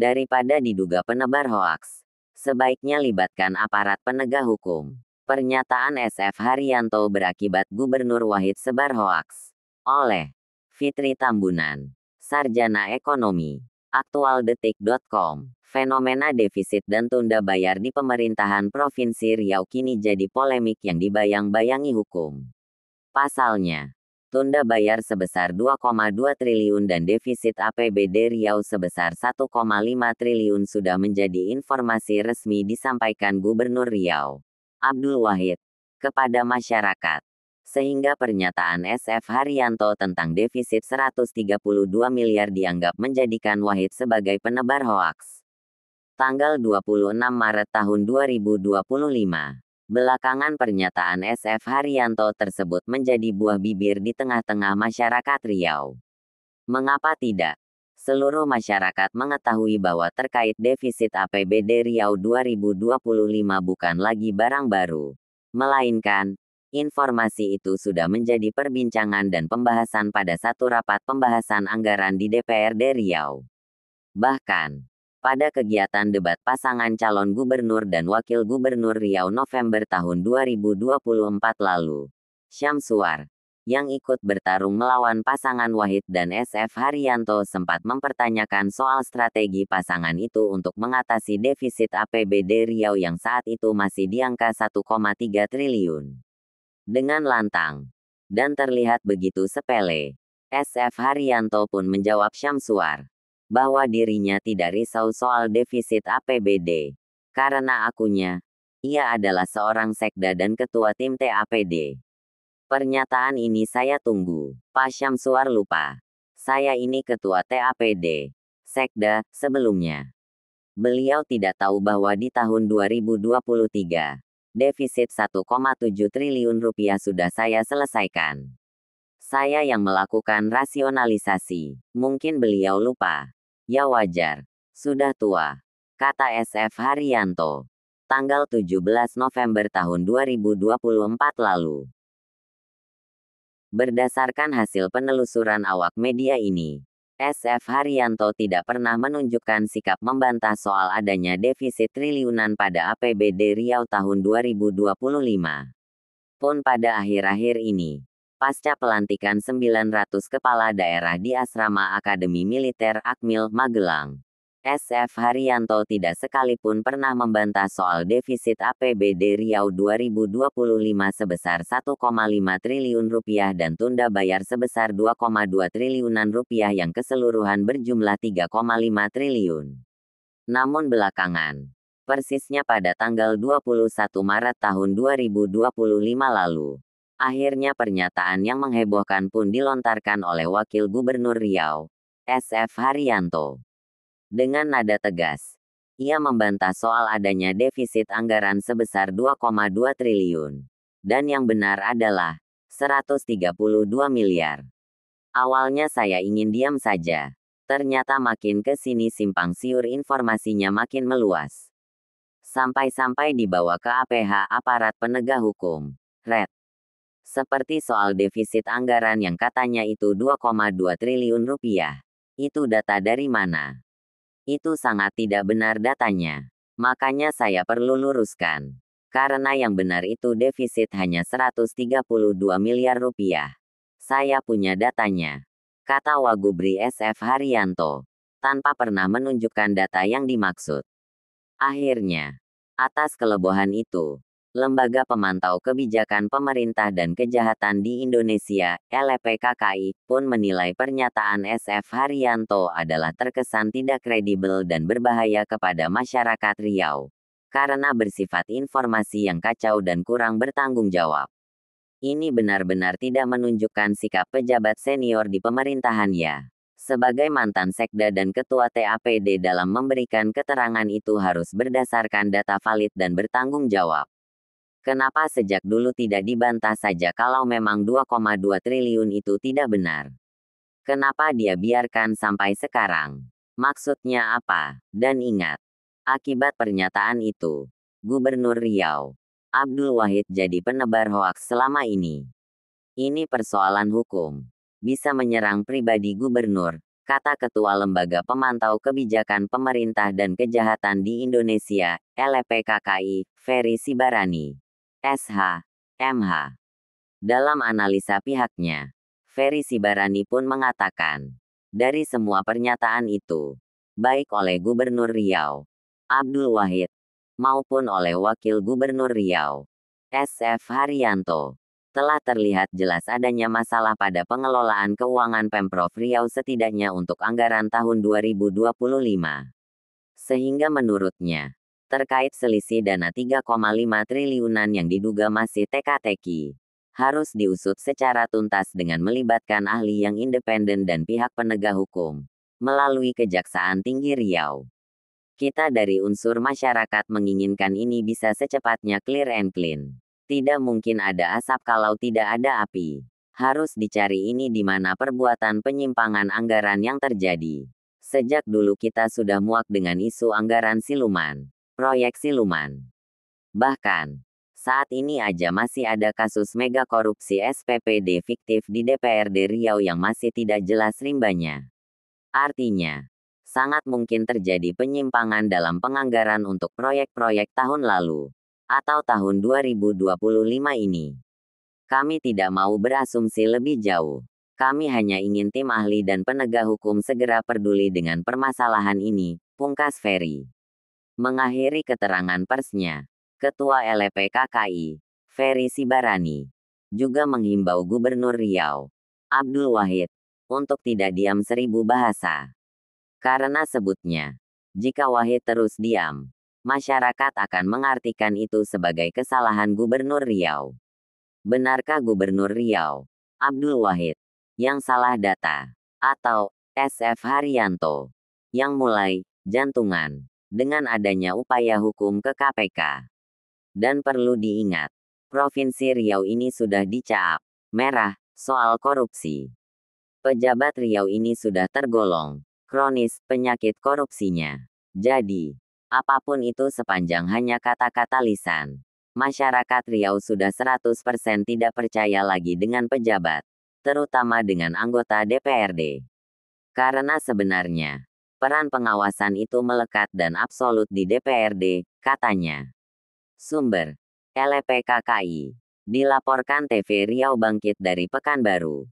Daripada diduga penebar hoaks, sebaiknya libatkan aparat penegak hukum. Pernyataan SF Haryanto berakibat Gubernur Wahid sebar hoaks. Oleh Fitri Tambunan, Sarjana Ekonomi. Aktualdetik.com. Fenomena defisit dan tunda bayar di pemerintahan Provinsi Riau kini jadi polemik yang dibayang-bayangi hukum. Pasalnya, tunda bayar sebesar 2,2 triliun dan defisit APBD Riau sebesar 1,5 triliun sudah menjadi informasi resmi disampaikan Gubernur Riau, Abdul Wahid, kepada masyarakat. Sehingga pernyataan SF Haryanto tentang defisit 132 miliar dianggap menjadikan Wahid sebagai penebar hoaks. Tanggal 26 Maret tahun 2025. Belakangan pernyataan SF Haryanto tersebut menjadi buah bibir di tengah-tengah masyarakat Riau. Mengapa tidak? Seluruh masyarakat mengetahui bahwa terkait defisit APBD Riau 2025 bukan lagi barang baru, melainkan informasi itu sudah menjadi perbincangan dan pembahasan pada satu rapat pembahasan anggaran di DPRD Riau. Bahkan, pada kegiatan debat pasangan calon gubernur dan wakil gubernur Riau November tahun 2024 lalu, Syamsuar, yang ikut bertarung melawan pasangan Wahid dan SF Haryanto sempat mempertanyakan soal strategi pasangan itu untuk mengatasi defisit APBD Riau yang saat itu masih di angka 1,3 triliun. Dengan lantang dan terlihat begitu sepele, SF Haryanto pun menjawab Syamsuar bahwa dirinya tidak risau soal defisit APBD, karena akunya, ia adalah seorang sekda dan ketua tim TAPD. Pernyataan ini saya tunggu, Pak Syamsuar lupa. Saya ini ketua TAPD, sekda, sebelumnya. Beliau tidak tahu bahwa di tahun 2023, defisit 1,7 triliun rupiah sudah saya selesaikan. Saya yang melakukan rasionalisasi. Mungkin beliau lupa. Ya wajar. Sudah tua, kata SF Haryanto. Tanggal 17 November tahun 2024 lalu. Berdasarkan hasil penelusuran awak media ini, SF Haryanto tidak pernah menunjukkan sikap membantah soal adanya defisit triliunan pada APBD Riau tahun 2025. Pun pada akhir-akhir ini, pasca pelantikan 900 kepala daerah di Asrama Akademi Militer Akmil, Magelang, SF Haryanto tidak sekalipun pernah membantah soal defisit APBD Riau 2025 sebesar 1,5 triliun rupiah dan tunda bayar sebesar 2,2 triliunan rupiah yang keseluruhan berjumlah 3,5 triliun. Namun belakangan, persisnya pada tanggal 21 Maret tahun 2025 lalu, akhirnya pernyataan yang menghebohkan pun dilontarkan oleh Wakil Gubernur Riau, SF Haryanto. Dengan nada tegas, ia membantah soal adanya defisit anggaran sebesar 2,2 triliun. Dan yang benar adalah 132 miliar. Awalnya saya ingin diam saja. Ternyata makin ke sini simpang siur informasinya makin meluas. Sampai-sampai dibawa ke APH aparat penegak hukum, RED. Seperti soal defisit anggaran yang katanya itu 2,2 triliun rupiah. Itu data dari mana? Itu sangat tidak benar datanya. Makanya saya perlu luruskan. Karena yang benar itu defisit hanya 132 miliar rupiah. Saya punya datanya, kata Wagubri SF Haryanto, tanpa pernah menunjukkan data yang dimaksud. Akhirnya, atas kelebohan itu, Lembaga Pemantau Kebijakan Pemerintah dan Kejahatan di Indonesia, LPKKI, pun menilai pernyataan SF Haryanto adalah terkesan tidak kredibel dan berbahaya kepada masyarakat Riau, karena bersifat informasi yang kacau dan kurang bertanggung jawab. Ini benar-benar tidak menunjukkan sikap pejabat senior di pemerintahan ya. Sebagai mantan sekda dan ketua TAPD dalam memberikan keterangan itu harus berdasarkan data valid dan bertanggung jawab. Kenapa sejak dulu tidak dibantah saja kalau memang 2,2 triliun itu tidak benar? Kenapa dia biarkan sampai sekarang? Maksudnya apa? Dan ingat, akibat pernyataan itu, Gubernur Riau, Abdul Wahid jadi penebar hoaks selama ini. Ini persoalan hukum. Bisa menyerang pribadi gubernur, kata Ketua Lembaga Pemantau Kebijakan Pemerintah dan Kejahatan di Indonesia, LPKKI, Ferry Sibarani, SH, MH. Dalam analisa pihaknya, Ferry Sibarani pun mengatakan, dari semua pernyataan itu, baik oleh Gubernur Riau, Abdul Wahid, maupun oleh Wakil Gubernur Riau, SF Haryanto, telah terlihat jelas adanya masalah pada pengelolaan keuangan Pemprov Riau setidaknya untuk anggaran tahun 2025. Sehingga menurutnya, terkait selisih dana 3,5 triliunan yang diduga masih teka-teki, harus diusut secara tuntas dengan melibatkan ahli yang independen dan pihak penegak hukum, melalui Kejaksaan Tinggi Riau. Kita dari unsur masyarakat menginginkan ini bisa secepatnya clear and clean. Tidak mungkin ada asap kalau tidak ada api. Harus dicari ini di mana perbuatan penyimpangan anggaran yang terjadi. Sejak dulu kita sudah muak dengan isu anggaran siluman, proyek siluman. Bahkan, saat ini aja masih ada kasus mega korupsi SPPD fiktif di DPRD Riau yang masih tidak jelas rimbanya. Artinya, sangat mungkin terjadi penyimpangan dalam penganggaran untuk proyek-proyek tahun lalu atau tahun 2025 ini. Kami tidak mau berasumsi lebih jauh. Kami hanya ingin tim ahli dan penegak hukum segera peduli dengan permasalahan ini, pungkas Ferry. Mengakhiri keterangan persnya, Ketua LPKKI, Ferry Sibarani, juga menghimbau Gubernur Riau, Abdul Wahid, untuk tidak diam seribu bahasa. Karena sebutnya, jika Wahid terus diam, masyarakat akan mengartikan itu sebagai kesalahan Gubernur Riau. Benarkah Gubernur Riau, Abdul Wahid, yang salah data, atau SF Haryanto, yang mulai jantungan dengan adanya upaya hukum ke KPK? Dan perlu diingat, Provinsi Riau ini sudah dicap merah soal korupsi. Pejabat Riau ini sudah tergolong kronis penyakit korupsinya. Jadi, apapun itu sepanjang hanya kata-kata lisan, masyarakat Riau sudah 100% tidak percaya lagi dengan pejabat, terutama dengan anggota DPRD. Karena sebenarnya, peran pengawasan itu melekat dan absolut di DPRD, katanya. Sumber, LPKKI. Dilaporkan TV Riau Bangkit dari Pekanbaru.